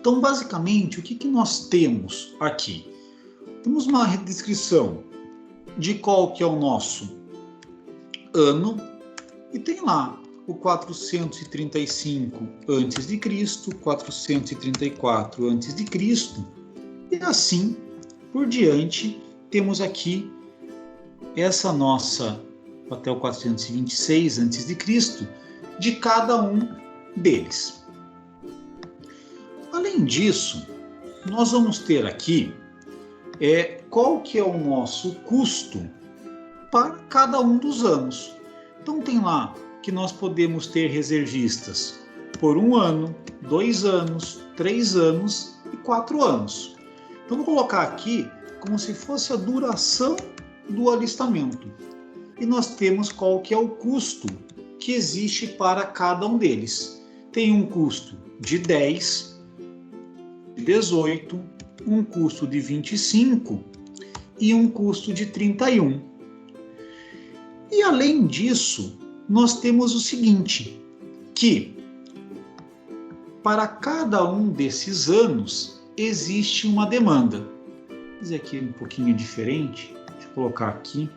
Então, basicamente, o que nós temos aqui? Temos uma descrição de qual que é o nosso ano, e tem lá o 435 a.C., 434 a.C., e assim por diante. Temos aqui essa nossa, até o 426 a.C., de cada um deles. Além disso, nós vamos ter aqui qual que é o nosso custo para cada um dos anos. Então tem lá que nós podemos ter reservistas por 1 ano, 2 anos, 3 anos e 4 anos. Então vou colocar aqui como se fosse a duração do alistamento. E nós temos qual que é o custo que existe para cada um deles. Tem um custo de 10, de 18, um custo de 25 e um custo de 31. E além disso, nós temos o seguinte, que para cada um desses anos existe uma demanda. Vou fazer aqui um pouquinho diferente, deixa eu colocar aqui.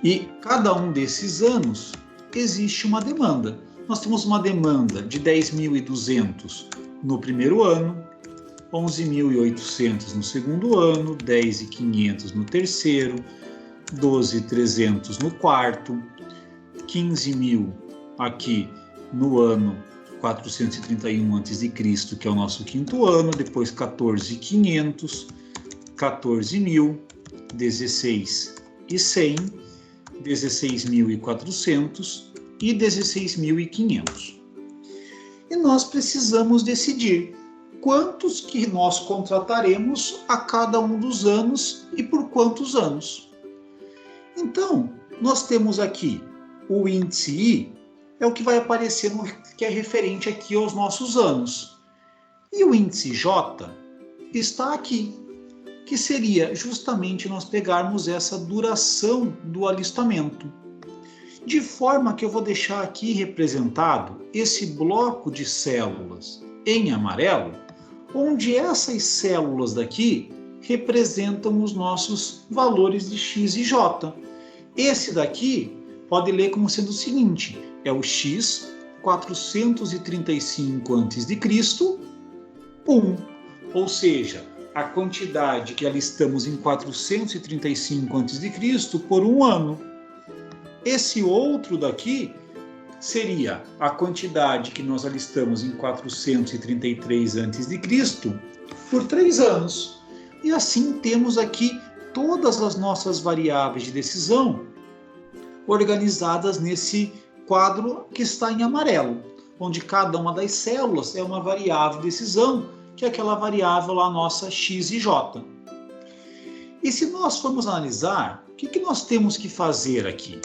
E cada um desses anos existe uma demanda. Nós temos uma demanda de 10.200 no primeiro ano, 11.800 no segundo ano, 10.500 no terceiro, 12.300 no quarto, 15.000 aqui no ano 431 a.C., que é o nosso quinto ano, depois 14.500, 14.000, 16.100, 16.400 e 16.500. E nós precisamos decidir quantos que nós contrataremos a cada um dos anos e por quantos anos. Então, nós temos aqui o índice I, é o que vai aparecer no que é referente aqui aos nossos anos. E o índice J está aqui, que seria justamente nós pegarmos essa duração do alistamento. De forma que eu vou deixar aqui representado esse bloco de células em amarelo, onde essas células daqui representam os nossos valores de X e J. Esse daqui pode ler como sendo o seguinte, é o X 435 a.C., 1, ou seja, a quantidade que alistamos em 435 a.C. por 1 ano. Esse outro daqui seria a quantidade que nós alistamos em 433 a.C. por 3 anos. E assim temos aqui todas as nossas variáveis de decisão organizadas nesse quadro que está em amarelo, onde cada uma das células é uma variável de decisão, que é aquela variável lá nossa X e J. E se nós formos analisar, o que nós temos que fazer aqui?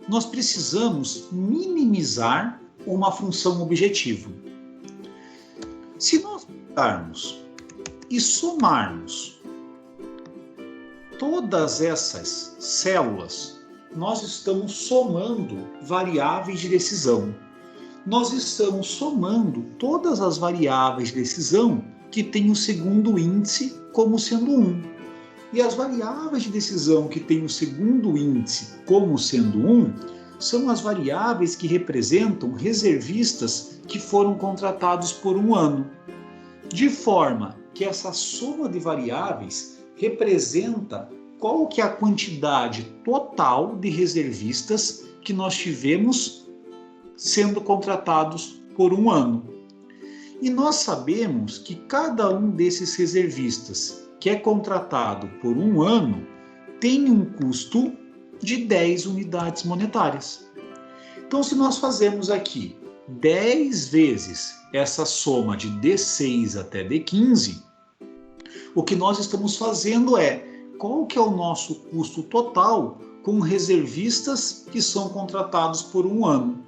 Nós precisamos minimizar uma função objetivo. Se nós pegarmos e somarmos todas essas células, nós estamos somando variáveis de decisão. Nós estamos somando todas as variáveis de decisão que têm o segundo índice como sendo 1. E as variáveis de decisão que têm o segundo índice como sendo 1 são as variáveis que representam reservistas que foram contratados por 1 ano. De forma que essa soma de variáveis representa qual que é a quantidade total de reservistas que nós tivemos sendo contratados por 1 ano. E nós sabemos que cada um desses reservistas que é contratado por 1 ano tem um custo de 10 unidades monetárias. Então, se nós fazermos aqui 10 vezes essa soma de D6 até D15, o que nós estamos fazendo é qual que é o nosso custo total com reservistas que são contratados por 1 ano.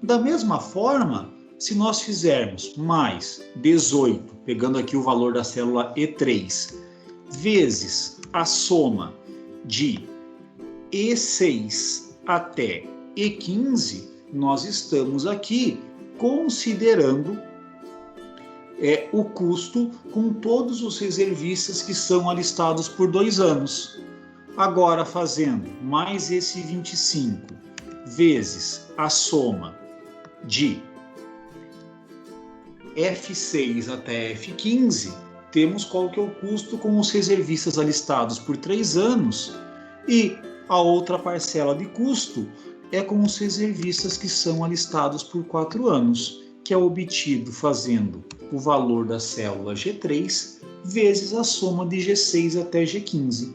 Da mesma forma, se nós fizermos mais 18, pegando aqui o valor da célula E3, vezes a soma de E6 até E15, nós estamos aqui considerando é o custo com todos os reservistas que são alistados por 2 anos. Agora, fazendo mais esse 25 vezes a soma de F6 até F15, temos qual que é o custo com os reservistas alistados por 3 anos, e a outra parcela de custo é com os reservistas que são alistados por 4 anos, que é obtido fazendo o valor da célula G3 vezes a soma de G6 até G15.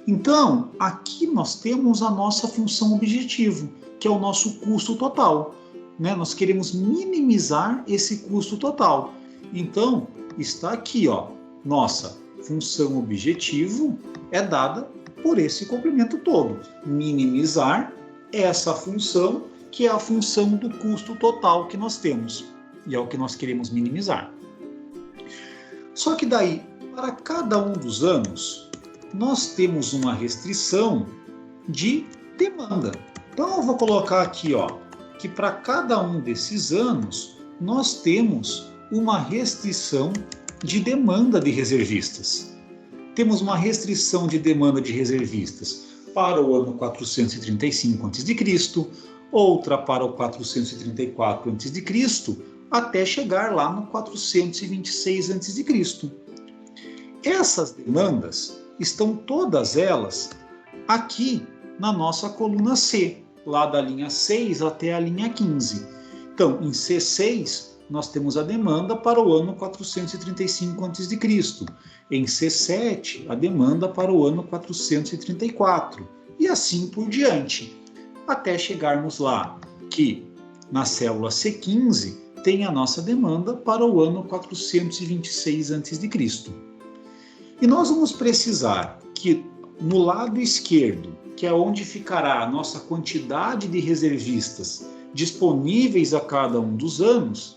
Então, aqui nós temos a nossa função objetivo, que é o nosso custo total. Nós queremos minimizar esse custo total. Então, está aqui, nossa função objetivo é dada por esse complemento todo. Minimizar essa função, que é a função do custo total que nós temos. E é o que nós queremos minimizar. Só que daí, para cada um dos anos, nós temos uma restrição de demanda. Então, eu vou colocar aqui, que para cada um desses anos, nós temos uma restrição de demanda de reservistas. Temos uma restrição de demanda de reservistas para o ano 435 a.C., outra para o 434 a.C., até chegar lá no 426 a.C. Essas demandas estão todas elas aqui na nossa coluna C, lá da linha 6 até a linha 15. Então, em C6, nós temos a demanda para o ano 435 a.C. Em C7, a demanda para o ano 434. E assim por diante, até chegarmos lá, que na célula C15 tem a nossa demanda para o ano 426 a.C. E nós vamos precisar que no lado esquerdo, que é onde ficará a nossa quantidade de reservistas disponíveis a cada um dos anos,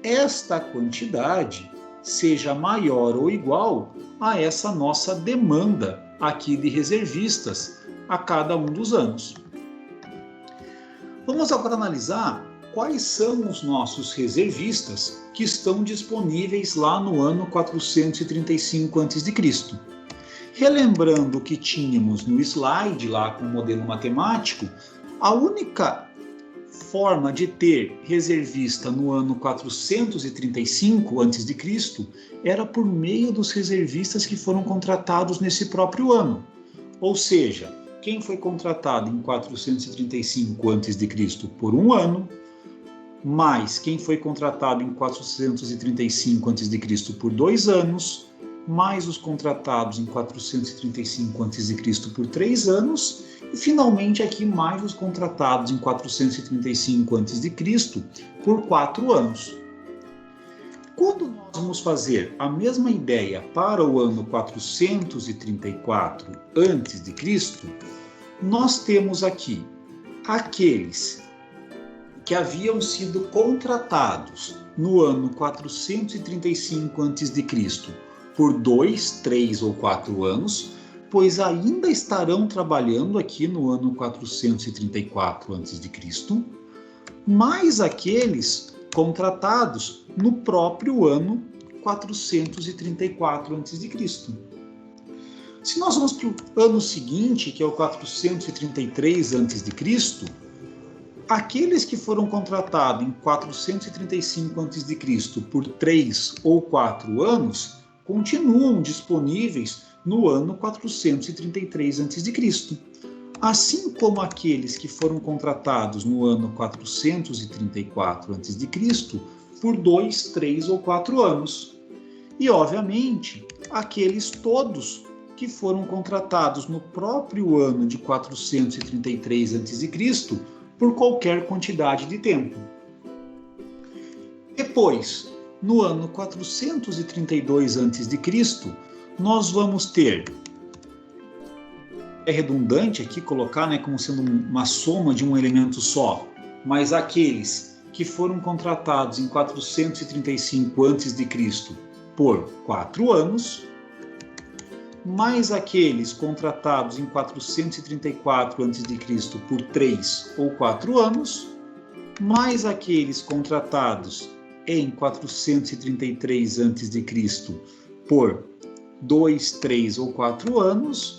esta quantidade seja maior ou igual a essa nossa demanda aqui de reservistas a cada um dos anos. Vamos agora analisar quais são os nossos reservistas que estão disponíveis lá no ano 435 a.C. Relembrando o que tínhamos no slide lá com o modelo matemático, a única forma de ter reservista no ano 435 a.C. era por meio dos reservistas que foram contratados nesse próprio ano. Ou seja, quem foi contratado em 435 a.C. por um ano, mais quem foi contratado em 435 a.C. por 2 anos, mais os contratados em 435 a.C. por 3 anos, e finalmente aqui mais os contratados em 435 a.C. por 4 anos. Quando nós vamos fazer a mesma ideia para o ano 434 a.C., nós temos aqui aqueles que haviam sido contratados no ano 435 a.C. por 2, 3 ou 4 anos, pois ainda estarão trabalhando aqui no ano 434 a.C., mais aqueles contratados no próprio ano 434 a.C. Se nós vamos para o ano seguinte, que é o 433 a.C., aqueles que foram contratados em 435 a.C. por 3 ou 4 anos continuam disponíveis no ano 433 a.C., assim como aqueles que foram contratados no ano 434 a.C. por 2, 3 ou 4 anos. E, obviamente, aqueles todos que foram contratados no próprio ano de 433 a.C. por qualquer quantidade de tempo. Depois, no ano 432 a.C., nós vamos ter, é redundante aqui colocar como sendo uma soma de um elemento só, mas aqueles que foram contratados em 435 a.C. por 4 anos, mais aqueles contratados em 434 a.C. por 3 ou 4 anos, mais aqueles contratados em 433 a.C. por 2, 3 ou 4 anos,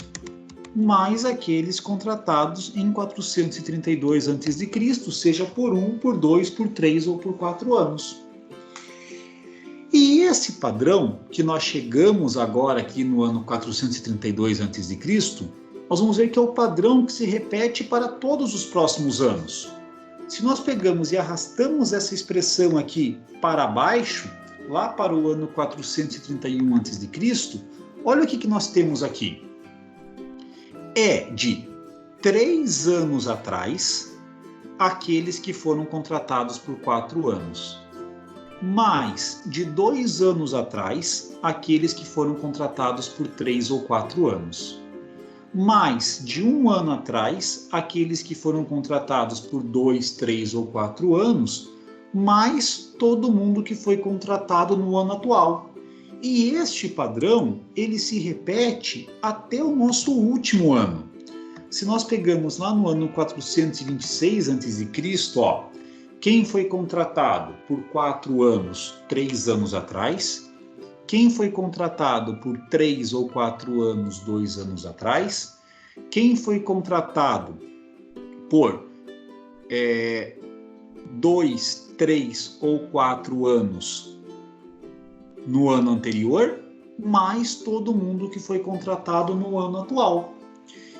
mais aqueles contratados em 432 a.C., seja por 1, por 2, por 3 ou por 4 anos. E esse padrão, que nós chegamos agora aqui no ano 432 a.C., nós vamos ver que é o padrão que se repete para todos os próximos anos. Se nós pegamos e arrastamos essa expressão aqui para baixo, lá para o ano 431 a.C., olha o que nós temos aqui. É de 3 anos atrás, aqueles que foram contratados por 4 anos. Mais de 2 anos atrás, aqueles que foram contratados por 3 ou 4 anos. Mais de 1 ano atrás, aqueles que foram contratados por 2, 3 ou 4 anos, mais todo mundo que foi contratado no ano atual. E este padrão, ele se repete até o nosso último ano. Se nós pegamos lá no ano 426 a.C., ó, quem foi contratado por 4 anos, 3 anos atrás? Quem foi contratado por 3 ou 4 anos, 2 anos atrás? Quem foi contratado por 2, 3 ou 4 anos no ano anterior? Mais todo mundo que foi contratado no ano atual.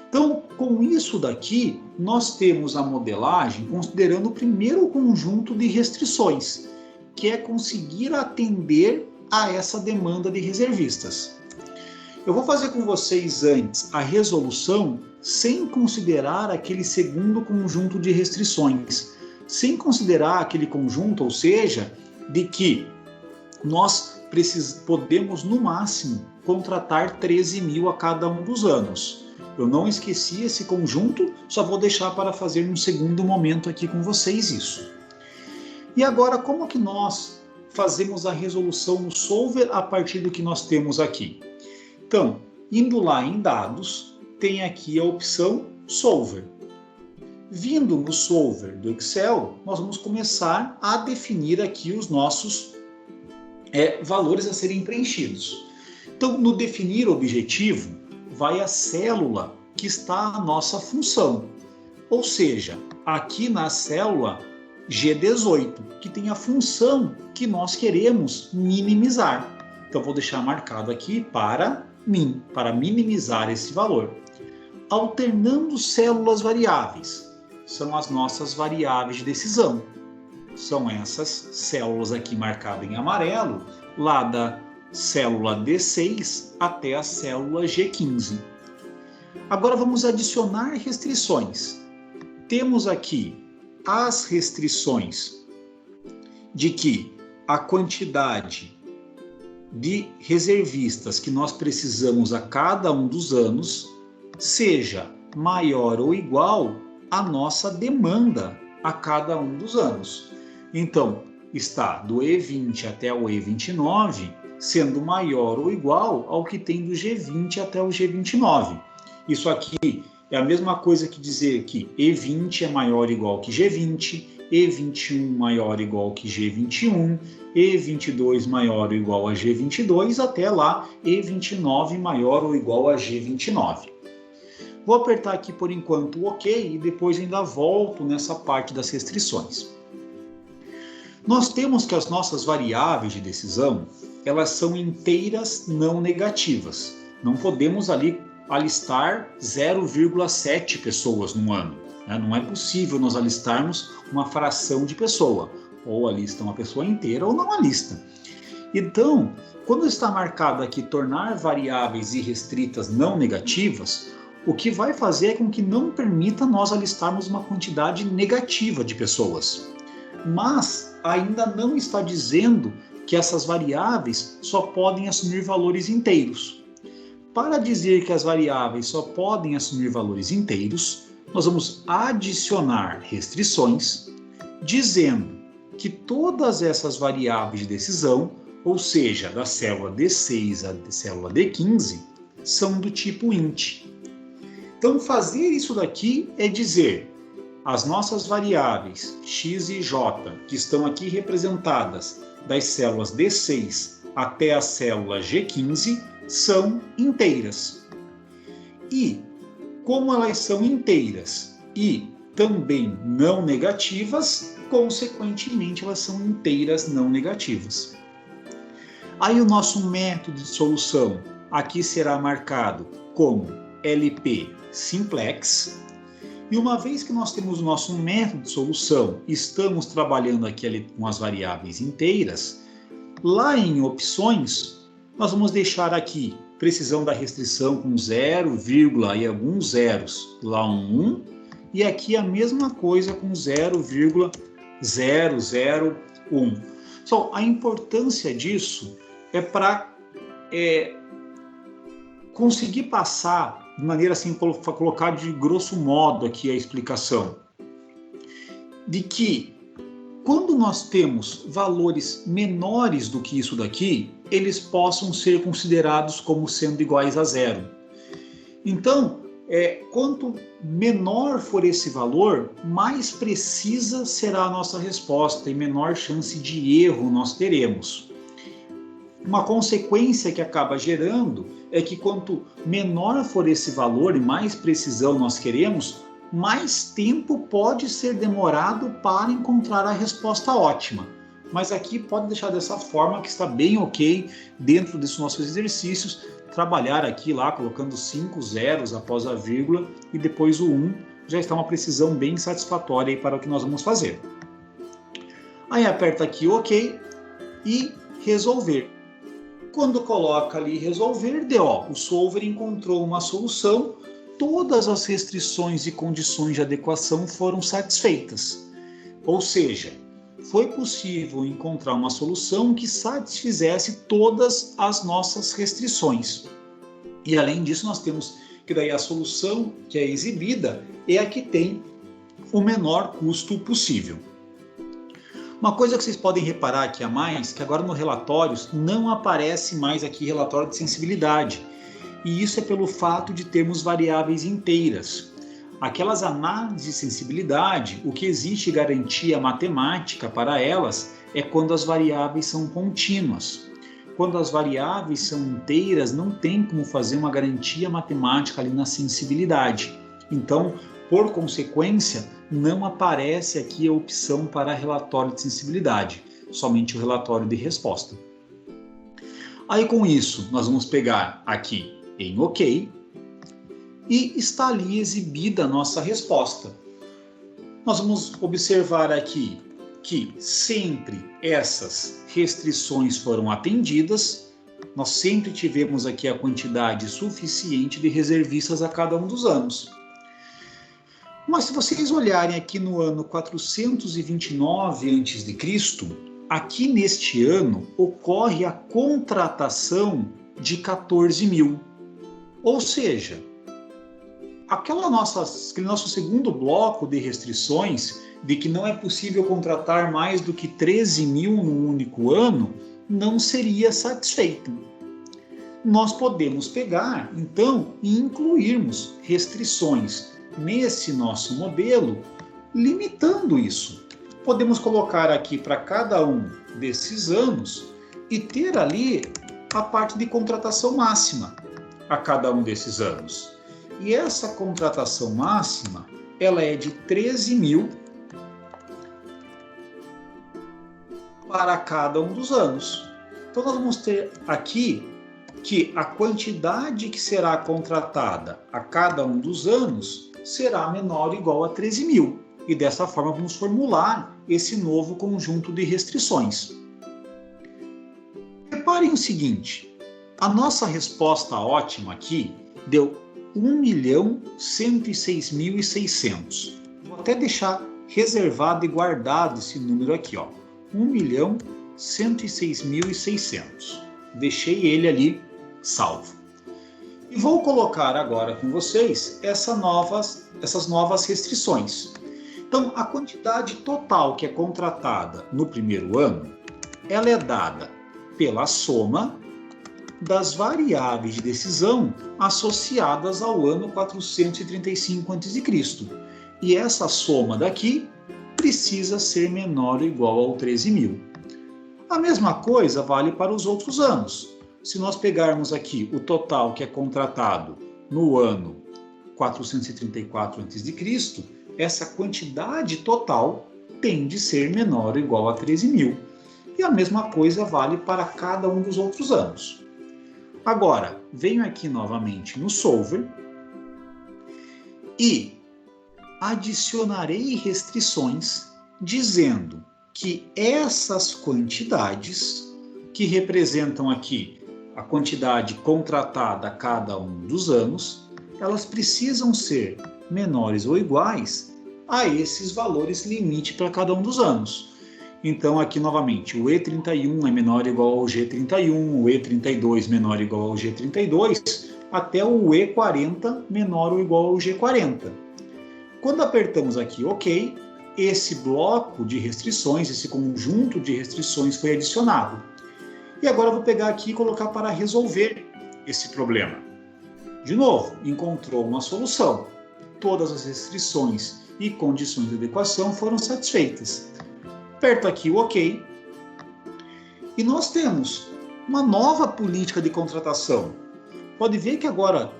Então, com isso daqui, nós temos a modelagem considerando o primeiro conjunto de restrições, que é conseguir atender a essa demanda de reservistas. Eu vou fazer com vocês antes a resolução sem considerar aquele segundo conjunto de restrições, sem considerar aquele conjunto, ou seja, de que nós podemos no máximo contratar 13 mil a cada um dos anos. Eu não esqueci esse conjunto, só vou deixar para fazer num segundo momento aqui com vocês isso. E agora, como que nós fazemos a resolução no Solver a partir do que nós temos aqui? Então, indo lá em dados, tem aqui a opção Solver. Vindo no Solver do Excel, nós vamos começar a definir aqui os nossos valores a serem preenchidos. Então, no definir objetivo, vai a célula que está a nossa função. Ou seja, aqui na célula G18, que tem a função que nós queremos minimizar. Então, vou deixar marcado aqui para minimizar esse valor. Alternando células variáveis, são as nossas variáveis de decisão. São essas células aqui marcadas em amarelo, lá da célula D6 até a célula G15. Agora vamos adicionar restrições. Temos aqui as restrições de que a quantidade de reservistas que nós precisamos a cada um dos anos seja maior ou igual à nossa demanda a cada um dos anos. Então, está do E20 até o E29 sendo maior ou igual ao que tem do G20 até o G29. Isso aqui é a mesma coisa que dizer que E20 é maior ou igual que G20, E21 maior ou igual que G21, E22 maior ou igual a G22, até lá E29 maior ou igual a G29. Vou apertar aqui por enquanto o OK e depois ainda volto nessa parte das restrições. Nós temos que as nossas variáveis de decisão, elas são inteiras não negativas. Não podemos ali alistar 0,7 pessoas no ano. Né? Não é possível nós alistarmos uma fração de pessoa. Ou alista uma pessoa inteira ou não alista. Então, quando está marcado aqui tornar variáveis irrestritas não negativas, o que vai fazer é com que não permita nós alistarmos uma quantidade negativa de pessoas. Mas ainda não está dizendo que essas variáveis só podem assumir valores inteiros. Para dizer que as variáveis só podem assumir valores inteiros, nós vamos adicionar restrições, dizendo que todas essas variáveis de decisão, ou seja, da célula D6 à célula D15, são do tipo int. Então, fazer isso daqui é dizer as nossas variáveis x e j, que estão aqui representadas das células D6 até a célula G15, são inteiras. E, como elas são inteiras e também não negativas, consequentemente elas são inteiras não negativas. Aí o nosso método de solução aqui será marcado como LP simplex. E uma vez que nós temos o nosso método de solução, estamos trabalhando aqui com as variáveis inteiras, lá em opções, nós vamos deixar aqui precisão da restrição com 0, e alguns zeros, lá um 1, e aqui a mesma coisa com 0,001. Então, a importância disso é para conseguir passar de maneira assim, colocar de grosso modo aqui a explicação, de que quando nós temos valores menores do que isso daqui, eles possam ser considerados como sendo iguais a zero. Então, quanto menor for esse valor, mais precisa será a nossa resposta e menor chance de erro nós teremos. Uma consequência que acaba gerando é que quanto menor for esse valor e mais precisão nós queremos, mais tempo pode ser demorado para encontrar a resposta ótima. Mas aqui pode deixar dessa forma que está bem ok dentro desses nossos exercícios, trabalhar aqui lá colocando 5 zeros após a vírgula e depois o 1, já está uma precisão bem satisfatória aí para o que nós vamos fazer. Aí aperta aqui OK e resolver. Quando coloca ali resolver, o solver encontrou uma solução, todas as restrições e condições de adequação foram satisfeitas. Ou seja, foi possível encontrar uma solução que satisfizesse todas as nossas restrições. E além disso, nós temos que daí a solução que é exibida é a que tem o menor custo possível. Uma coisa que vocês podem reparar aqui a mais, que agora no relatórios não aparece mais aqui relatório de sensibilidade. E isso é pelo fato de termos variáveis inteiras. Aquelas análises de sensibilidade, o que existe garantia matemática para elas é quando as variáveis são contínuas. Quando as variáveis são inteiras, não tem como fazer uma garantia matemática ali na sensibilidade. Então, por consequência, não aparece aqui a opção para relatório de sensibilidade, somente o relatório de resposta. Aí com isso, nós vamos pegar aqui em OK e está ali exibida a nossa resposta. Nós vamos observar aqui que sempre essas restrições foram atendidas, nós sempre tivemos aqui a quantidade suficiente de reservistas a cada um dos anos. Mas se vocês olharem aqui no ano 429 a.C., aqui neste ano ocorre a contratação de 14.000. Ou seja, aquele nosso segundo bloco de restrições, de que não é possível contratar mais do que 13.000 num único ano, não seria satisfeito. Nós podemos pegar, então, e incluirmos restrições nesse nosso modelo, limitando isso. Podemos colocar aqui para cada um desses anos e ter ali a parte de contratação máxima a cada um desses anos. E essa contratação máxima, ela é de 13.000 para cada um dos anos. Então nós vamos ter aqui que a quantidade que será contratada a cada um dos anos será menor ou igual a 13.000. E dessa forma vamos formular esse novo conjunto de restrições. Reparem o seguinte, a nossa resposta ótima aqui deu 1.106.600. Vou até deixar reservado e guardado esse número aqui, 1.106.600. Deixei ele ali salvo. E vou colocar agora com vocês essas novas restrições. Então, a quantidade total que é contratada no primeiro ano, ela é dada pela soma das variáveis de decisão associadas ao ano 435 a.C. E essa soma daqui precisa ser menor ou igual ao 13.000. A mesma coisa vale para os outros anos. Se nós pegarmos aqui o total que é contratado no ano 434 a.C., essa quantidade total tem de ser menor ou igual a 13.000. E a mesma coisa vale para cada um dos outros anos. Agora, venho aqui novamente no Solver e adicionarei restrições dizendo que essas quantidades, que representam aqui a quantidade contratada a cada um dos anos, elas precisam ser menores ou iguais a esses valores limite para cada um dos anos. Então, aqui novamente, o E31 é menor ou igual ao G31, o E32 menor ou igual ao G32, até o E40 menor ou igual ao G40. Quando apertamos aqui OK, esse bloco de restrições, esse conjunto de restrições foi adicionado. E agora eu vou pegar aqui e colocar para resolver esse problema. De novo, encontrou uma solução. Todas as restrições e condições de adequação foram satisfeitas. Aperto aqui o OK. E nós temos uma nova política de contratação. Pode ver que agora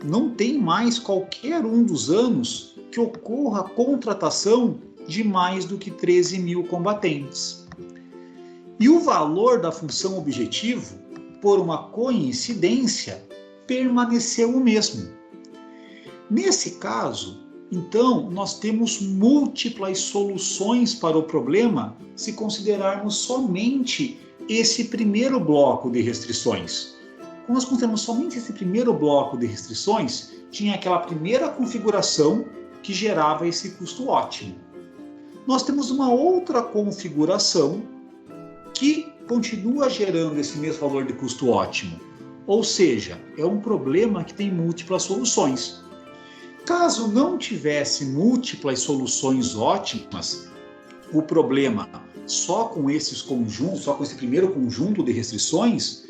não tem mais qualquer um dos anos que ocorra a contratação de mais do que 13.000 combatentes. E o valor da função objetivo, por uma coincidência, permaneceu o mesmo. Nesse caso, então, nós temos múltiplas soluções para o problema se considerarmos somente esse primeiro bloco de restrições. Quando nós consideramos somente esse primeiro bloco de restrições, tinha aquela primeira configuração que gerava esse custo ótimo. Nós temos uma outra configuração que continua gerando esse mesmo valor de custo ótimo. Ou seja, é um problema que tem múltiplas soluções. Caso não tivesse múltiplas soluções ótimas, o problema só com esses conjuntos, só com esse primeiro conjunto de restrições,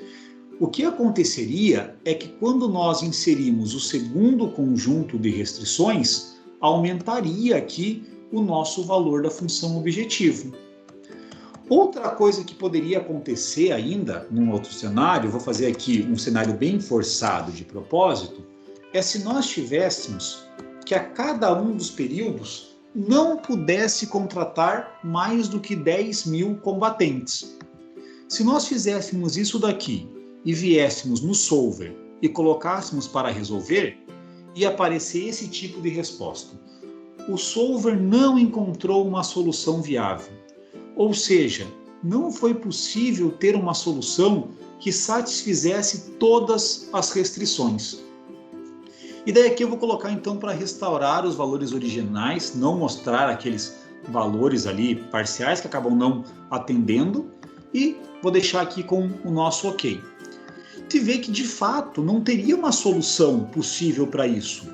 o que aconteceria é que quando nós inserimos o segundo conjunto de restrições, aumentaria aqui o nosso valor da função objetivo. Outra coisa que poderia acontecer ainda, num outro cenário, vou fazer aqui um cenário bem forçado de propósito, é se nós tivéssemos que a cada um dos períodos não pudesse contratar mais do que 10.000 combatentes. Se nós fizéssemos isso daqui e viéssemos no Solver e colocássemos para resolver, ia aparecer esse tipo de resposta. O Solver não encontrou uma solução viável. Ou seja, não foi possível ter uma solução que satisfizesse todas as restrições. E daí aqui eu vou colocar então para restaurar os valores originais, não mostrar aqueles valores ali parciais que acabam não atendendo, e vou deixar aqui com o nosso OK. Te vê que de fato não teria uma solução possível para isso.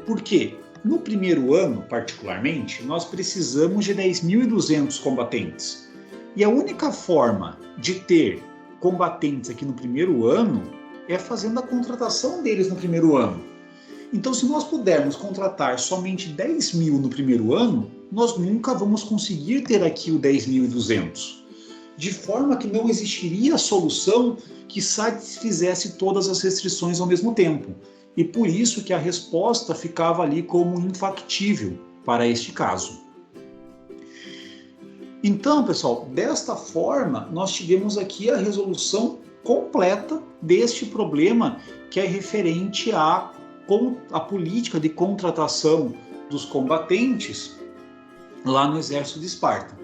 Por quê? No primeiro ano, particularmente, nós precisamos de 10.200 combatentes. E a única forma de ter combatentes aqui no primeiro ano é fazendo a contratação deles no primeiro ano. Então, se nós pudermos contratar somente 10.000 no primeiro ano, nós nunca vamos conseguir ter aqui o 10.200. De forma que não existiria solução que satisfizesse todas as restrições ao mesmo tempo. E por isso que a resposta ficava ali como infactível para este caso. Então, pessoal, desta forma, nós tivemos aqui a resolução completa deste problema que é referente à política de contratação dos combatentes lá no Exército de Esparta.